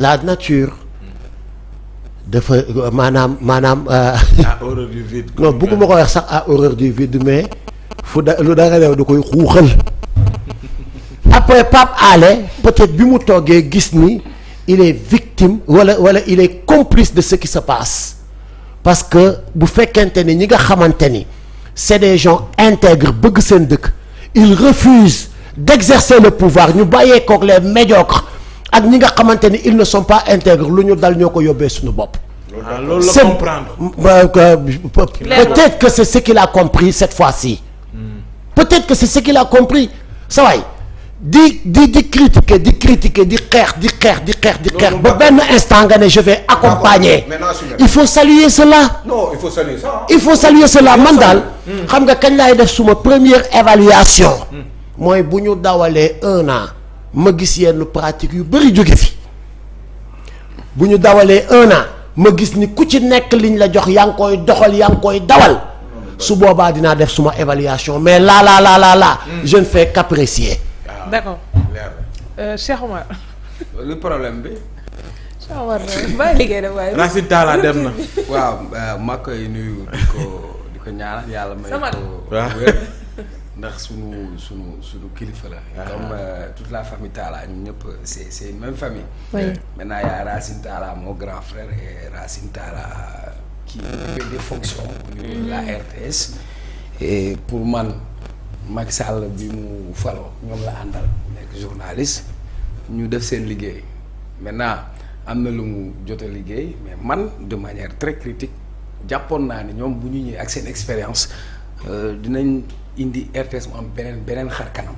la nature dafa maanaam. à horreur du vide. non bëgguma ko wax sax à horreur du vide mais lu dara new da koy xuuxal. après Pape Alé peut-être bi mu toogee gis ni il est victime wala il est complice de ce qui se passe parce que bu fekkente ni ñi nga xamante ni c'est des gens intègres bëgg seen dëkk ils refusent d'exercer le pouvoir ñu bàyyee kook les médiocres ak ñi nga xamante ni ils ne sont pas intègres lu ñu dal ñoo ko yóbbee suñu bopp. loolu la comprendre. peut-être que c'est ce qu'il a compris cette fois-ci. peut-être que c'est ce qu'il a compris sa waay di critiquer di xeex ba benn instant nga ne je vais accompagner. il faut saluer cela. non il faut saluer ça. il faut saluer cela man daal. xam nga kañ laay def suma première évaluation. mooy bu ñu dawalee 1 an ma gis yenn pratique yu bëri jóge fi bu ñu dawalee 1 an ma gis ni ku ci nekk liñ la jox yaa ngi koy doxal yaa ngi koy dawal su boobaa dinaa def suma évaluation mais là je ne fais qu'apprécier. d'accord Cheikh Omar. lu problème bi. Cheikh Omar bàyyi liggéey da waaye. Racine Talla dem na. waaw maa koy nuyu di ko ñaanal yàlla may ko wér ndax sunu kilifa la. comme toute la famille Talla ñun ñëpp c'est une même famille. oui maintenant y a Racine Talla mon grand frère et Racine Talla qui fait des fonctions au niveau de la RTS. et pour man Macky Sall bi mu faloo ñoom la àndal nekk journaliste ñu def seen liggéey maintenant am na lu mu jot a liggéey mais man de manière très critique jàppoon naa ni ñoom bu ñu ñëwee ak seen expérience dinañ indi RTS mu am beneen xar kanam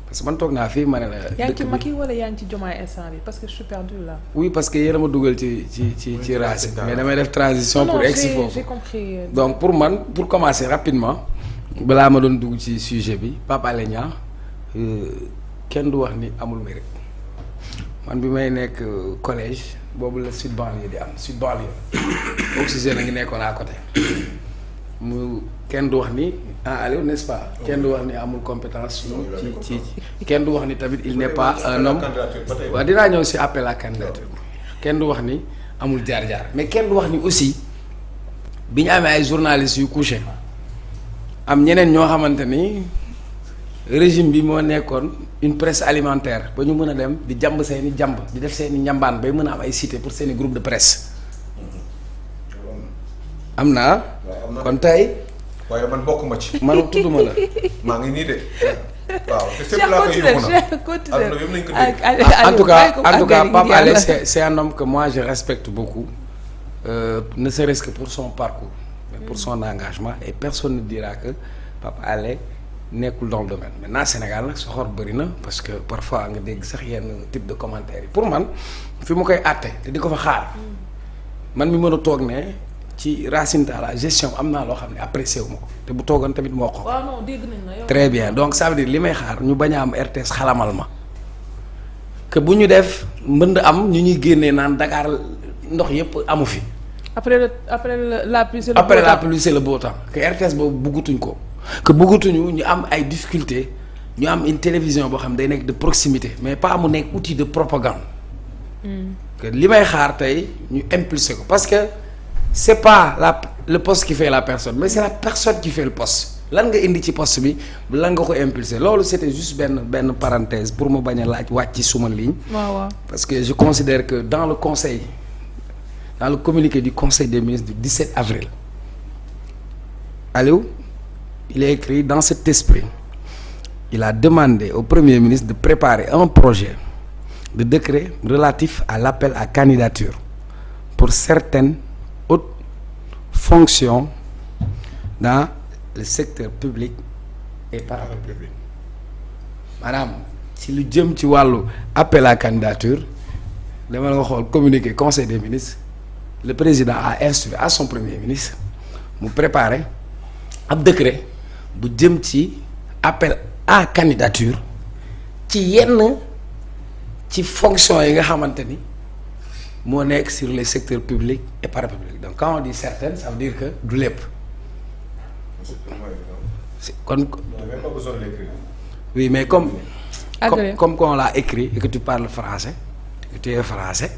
parce que man toog naa fii ma ne la. yaa ngi ci Macky wala yaa ngi ci Diomaye instant bi parce que je suis perdu là. oui parce que yéen a ma dugal ci Racine mais damay def transition pour egsi foofu j'ai compris. donc pour commencer rapidement balaa ma doon dugg ci sujet bi Pape Alé Niang kenn du wax ni amul mérite man bi may nekk collège boobu la sud banlieue di am sud banlieue oxygène a ngi nekkoon à côté mu kenn du wax ni Aliou n'est-ce pas kenn du wax ni amul compétence ci kenn du wax ni tamit il n'est pas un homme waaw dinaa ñëw si appel à candidature kenn du wax ni amul jaar-jaar mais kenn du wax ni aussi bi ñu amee ay journalistes yu couché am ñeneen ñoo xamante ni régime bi moo nekkoon une presse alimentaire ba ñu mën a dem di jàmb seeni jàmb di def seeni njambaan bay mën a am ay cité pour seeni groupe de presse am naa kon tey waaye man bokk ma ci. man tudduma la maa ngi nii de waaw te c'est là que yóbbu na en tout cas Pape Alé c'est un homme que moi je respecte beaucoup ne serait-ce que pour son parcours mais pour son engagement et personne ne dira que Pape Alé nekkul dans le domaine maintenant Sénégal nag soxor bëri na parce que parfois nga dégg sax yenn type de commentaires yi pour man fi mu koy àtte te di ko fa xaar man mi mën a toog ne ci Racine Talla gestion am naa loo xam ne apprécié wu ma ko te bu toogoon tamit moo ko. waaw non dégg nañ la yow. très bien donc ça veut dire li may xaar ñu bañ a am RTS xalamal ma que bu ñu def mbënd am ñu ñuy génnee naan Dakar ndox yëpp amu fi. après la pluie c'est le beau temps. après la pluie c'est le beau temps que RTS boobu buggutuñ ko. que bëggatuñu ñu am ay difficultés ñu am une télévision boo xam day nekk de proximité mais pas mu nekk outil de propagande. que li may xaar tey ñu impulser ko parce que c'est pas le poste qui fait la personne mais c'est la personne qui fait le poste lan nga indi ci poste bi lan nga ko impulser loolu c'était juste benn parenthèse pour ma bañ a laaj wàcc ci suma ligne. waaw parce que je considère que dans le communiqué du conseil des ministres du 17 avril Aliou. Il est écrit dans cet esprit, il a demandé au Premier ministre de préparer un projet de décret relatif à l'appel à candidature pour certaines hautes fonctions dans le secteur public et parapublic. maanaam si lu jëm ci wàllu appel à candidature dama la nga xool communiqué conseil des ministres le président a instruit à son premier ministre mu préparer ab décret bu jëm ci appel à candidature ci yenn ci fonction yi nga xamante ni moo nekk sur les secteurs publics et parapublics donc quand on dit certaines ça veut dire que du lépp kon oui mais comme on l'a écrit et que tu parles français tu es français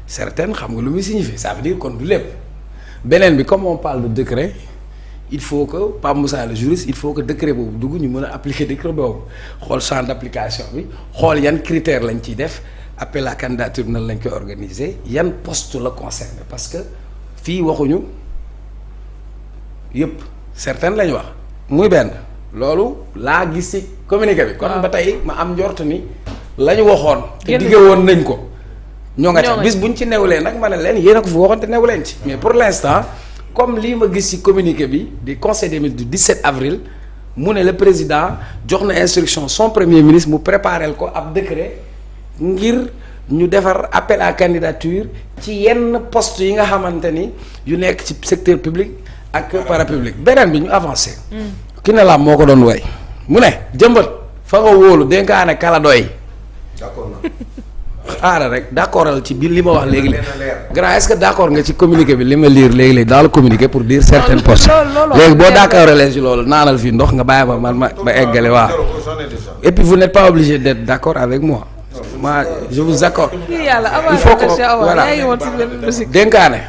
certaines xam nga lu muy signifier ça veut dire kon du lépp beneen bi comme on parle de décret il faut que Pape Moussa le juriste il faut que décret boobu dugg ñu mën a appliquer décret boobu xool champ d'application bi xool yan critères lañ ciy def appel à candidature nan lañ koy organiser yan poste la concerné parce que fii waxuñu yëpp certaines lañ wax muy benn loolu laa gis ci communiqué bi. kon ba tey ma am njort ni la ñu waxoon. te dige woon nañ ko. ñoo nga ca bis buñ ci newulee nag ma ne leen yéen a ko fi waxoon te newu leen ci. mais pour l'instant comme lii ma gis ci communiqué bi du conseil des ministres du 17 avril mu ne le président jox na instruction son premier ministre mu préparel ko ab décret ngir ñu defar appel à candidature ci yenn poste yi nga xamante ni yu nekk ci secteur public ak parapublic beneen bi ñu avancé. ki ne la moo ko doon way mu ne jëmbat fa nga wóolu dénkaane kala doy. d'accord na. xaaral rek d'accordal ci biir li ma wax léegi grand est-ce que d'accord nga ci communiqué bi li ma lire léegi dans le communiqué pour dire certaines postes léegi boo d'accordalee ci loolu naanal fii ndox nga bàyyi ma eggale waaw et puis vous n'êtes pas obligé d'être d'accord avec moi je vous accorde il faut que voilà dénkaane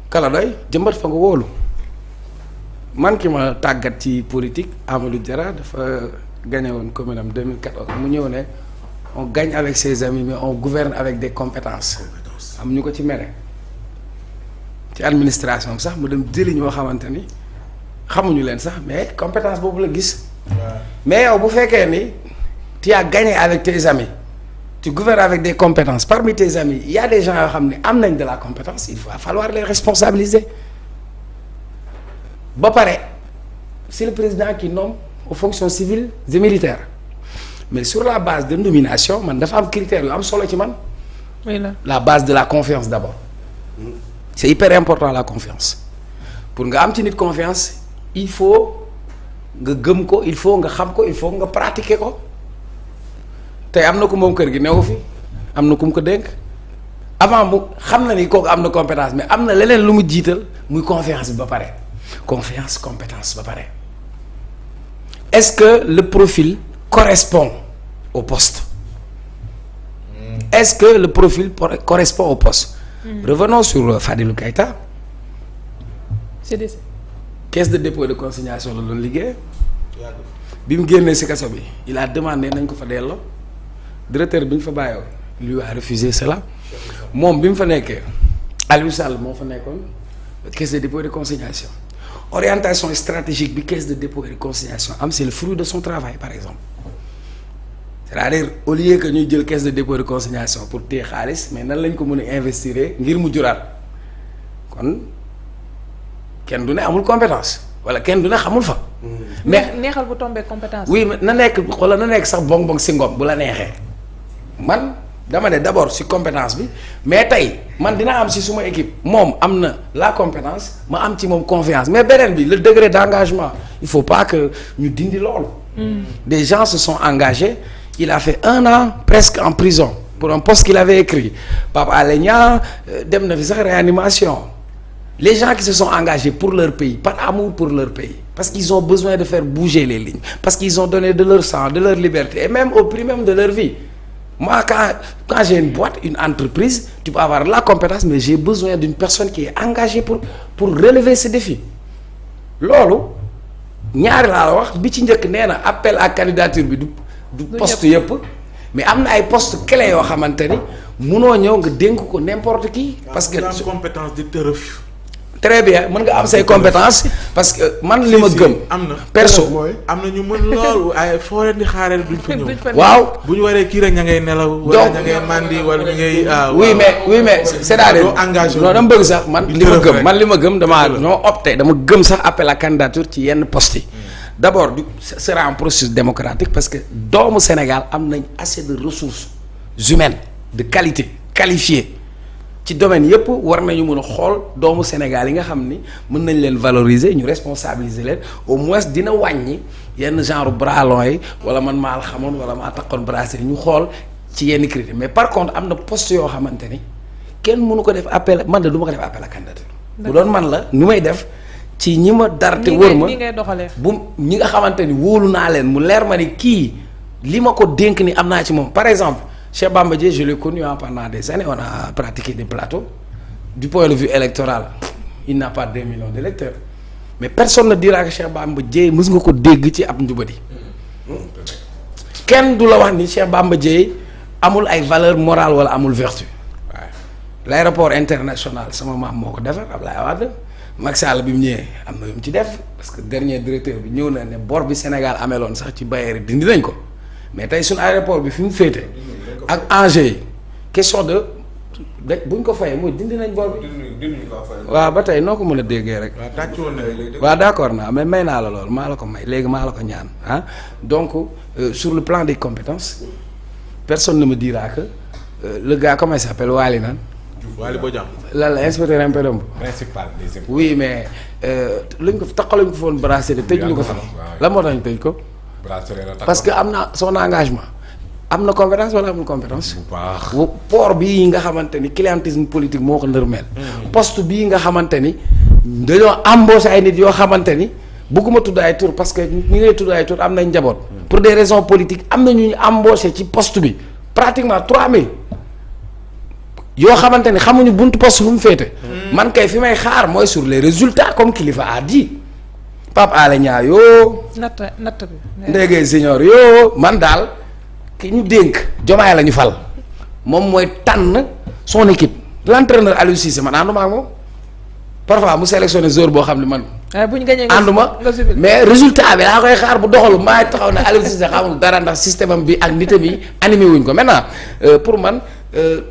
kala doy jëmbat fa nga wóolu man ki ma tàggat ci politique Amadou Diarra dafa gagné woon commune am 2014 mu ñëw ne on gagne avec ses amis mais on gouverne avec des compétences am ñu ko ci mere ci administration sax mu dem jëli ñoo xamante ni xamuñu leen sax mais compétence boobu la gis mais yow bu fekkee ni tu as gagné avec tes amis tu gouvernes avec des compétences parmi tes amis il y a des gens yoo xam ne am nañ de la compétence il va falloir les responsabiliser ba pare c'est le président qui nomme aux fonctions civiles et militaires mais sur la base de nomination man dafa am critères yu am solo ci man. la base de la confiance d'abord. c'est hyper important la confiance pour nga am ci nit confiance il faut nga gëm ko il faut nga xam ko il faut nga pratiquer ko tey am na ko moom kër gi newu fi am na ku mu ko dénk avant mu xam na ni kooku am na compétence mais am na leneen lu mu jiital muy confiance bi ba pare confiance compétence ba pare est-ce que le profil correspond au poste est-ce que le profil correspond au poste revenons sur Fadilou Keïta CDC caisse de dépôt et de consignation la doon liggéey bi mu génnee ci kaso bi il a demandé nañ ko fa delloo directeur bi ñu fa bàyyoo lui a refusé cela moom bi mu fa nekkee Aliou Sall moo fa nekkoon caisse de dépôt et de consignation orientation stratégique bi caisse de dépôt et de consignation am c'est le fruit de son travail par exemple c'est-à-dire au lieu que ñuy jël caisse de dépôt et de consignation pour téye xaalis mais nan lañ ko mën a investir ngir mu juraat kon kenn du ne amul compétence wala kenn du ne xamul fa. mais neexal bu tombé compétence. oui na nekk xoolal na nekk sax bong si ngom bu la neexee man dama ne d'abord si compétence bi mais tey man dina am si suma équipe moom am na la compétence ma am ci moom confiance mais beneen bi le degré d'engagement il faut pas que ñu dindi loolu. Des gens se sont engagés il a fait 1 an presque en prison pour un poste qu'il avait écrit Pape Alé Niang dem na fi sax réanimation les gens qui se sont engagés pour leur pays par amour pour leur pays parce qu'ils ont besoin de faire bouger les lignes parce qu'ils ont donné de leur sang de leur liberté et même au prix même de leur vie moi quand j'ai une boîte une entreprise tu peux avoir la compétence mais j'ai besoin d'une personne qui est engagée pour relever ce défi loolu ñaari laa la wax bi ci njëkk nee na appel à candidature bi du poste yëpp mais am na ay poste clé yoo xamante ni munoo ñëw nga dénk ko n'importe qui parce que am compétence di tërëf très bien mën nga am say compétence parce que man li ma gëm am na perso am na ñu mën loolu ay foo leen di xaaree duñ fa ñëw waaw bu ñu waree kii rek ña ngay nelaw wala ña ngay mandi wala ñu ngay oui mais c'est-à-dire non dama bëgg sax man li ma gëm damaa ñoo opté dama gëm sax appel à candidature ci yenn poste yi d'abord du sera un processus démocratique parce que doomu Sénégal am nañ assez de ressources humaines de qualité qualifiées ci domaine yëpp war nañu mën a xool doomu Sénégal yi nga xam ni mën nañ leen valoriser ñu responsabiliser leen au moins dina wàññi yenn genre bralon yi wala man maa la xamoon wala maa takkoon brasserie ñu xool ci yenn critères mais par contre am na poste yoo xamante ni kenn mënu ko def appel man de du ma ko def appel à candidature bu doon man la nu may def ci ñi ma dar te wër ma bu ñi nga xamante ni wóolu naa leen mu leer ma ni kii li ma ko dénk ni am naa ci moom par exemple Cheikh Bamba Dièye je l'ai connu pendant des années on a pratiqué des plateaux du point de vue électoral il n'a pas 2 millions d'électeurs mais personne ne dira que Cheikh Bamba Dièye mës nga ko dégg ci ab njubadi kenn du la wax ni Cheikh Bamba Dièye amul ay valeur morale wala amul vertu waaw l'aéroport international sama maam moo ko defar Ablaye Wade Macky Sall bi mu ñëwee am na lu mu ci def parce que dernier directeur bi ñëw na ne bor bi Sénégal ameloon sax ci bailleur dindi nañ ko mais tey suñu aéroport bi fi mu féete ak enjeu yi question de buñ ko fayee mooy dindi nañ bor bi. waaw ba tey noo ko mën a déggee rek. waaw d'accord naa mais may naa la loolu maa la ko may léegi maa la ko ñaan ah donc sur le plan des compétences personne ne me dira que le gars comment il s'appelle Waly nan. Waly Bodian. lan la inspecteur impédom principal des impôts. oui mais luñ ko taxaluñ ko foon bracelet tëj ñu ko fa la moo tax ñu tëj ko. parce que am na son engagement am na compétence wala amul compétence. bu baax port bii nga xamante ni clientélisme politique moo ko ndërmeel. poste bii nga xamante ni dañoo embauché ay nit yoo xamante ni bëgguma tudd ay tur parce que ñi ngay tudd ay tur am nañ njaboot. pour des raisons politiques am na ñu ñu embauché ci poste bi pratiquement 3000 yoo xamante ni xamuñu buntu poste fu mu féete. man kay fi may xaar mooy sur les résultats comme Kilifeu a dit Pape Alé Niang yoo. natt bi. Ndege Senior yoo man daal ki ñu dénk Diomaye la ñu fal moom mooy tànn son équipe l'entraîneur Aliou Cissé man ànduma ak moom parfois mu sélectionné joueur boo xam ne man. waaye bu ñu gagné ànduma mais résultat bi laa koy xaar bu doxalu maa taxaw ne Aliou Cissé xamul dara ndax système am bi ak nitam yi animé wuñ ko maintenant pour man.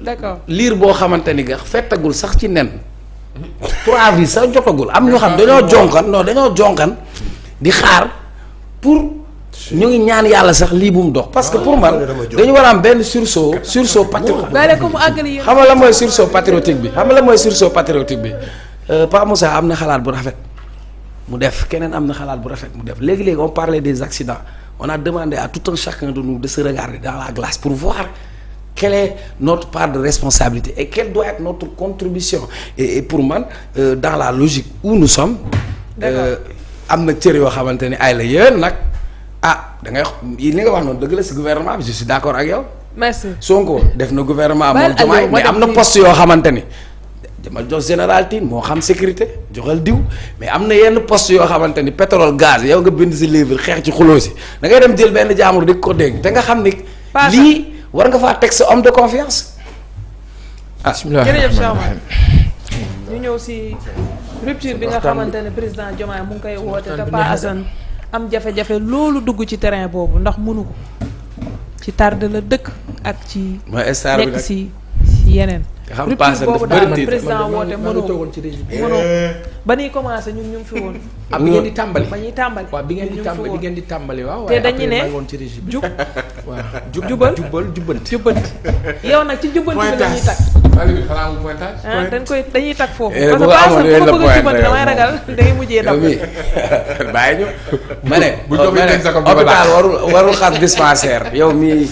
d'accord liir boo xamante ni nga fettagul sax ci nen 3 avril sax jotagul am ñoo xam dañoo jonkan di xaar pour ñu ngi ñaan yàlla sax lii bu mu dox parce que pour man dañu war a am benn sursaut patriotique xam nga la mooy sursaut patriotique bi Pa Moussa am na xalaat bu rafet mu def keneen am na xalaat bu rafet mu def léegi-léegi on parlait des accidents on a demandé à tout un chacun de nous de se regarder dans la glace pour voir quelle est notre part de responsabilité et quelle doit être notre contribution et pour man dans la logique où nous sommes am na cër yoo xamante ni ay la yéen nag da ngay li nga wax noonu dëgg la si gouvernement bi je suis d'accord ak yow. merci Sonko def na gouvernement moom Diomaye mais am na poste yoo xamante ni dama jox général Tine moo xam sécurité joxal diw mais am na yenn poste yoo xamante ni pétrole gaz yow nga bind si livre xeex ci xuloo si da ngay dem jël benn jaamur di ko dégg te nga xam ni lii war nga faa teg sa homme de confiance. jërëjëf Charles ñu ñëw si rupture bi nga xamante ne président Diomaye mu ngi koy woote te Pa Assane am jafe-jafe loolu dugg ci terrain boobu ndax mënu ko ci tarde la dëkk ak ci nekk si yeneen rupture boobu daal président woote mënoo ba ñuy commencé ñun ñu ngi fi woon bi ngeen di tàmbali ba ñuy tàmbali waaw bi ngeen di tàmbali waaw te dañu ne jubbanti yow nag ci jubbanti bi la ñuy takk dañuy takk foofu parce que pas que bu bëgg a jubbanti damay ragal day mujjee daw bàyyi ñu ma ne hôpital warul xas dispensaire yow mii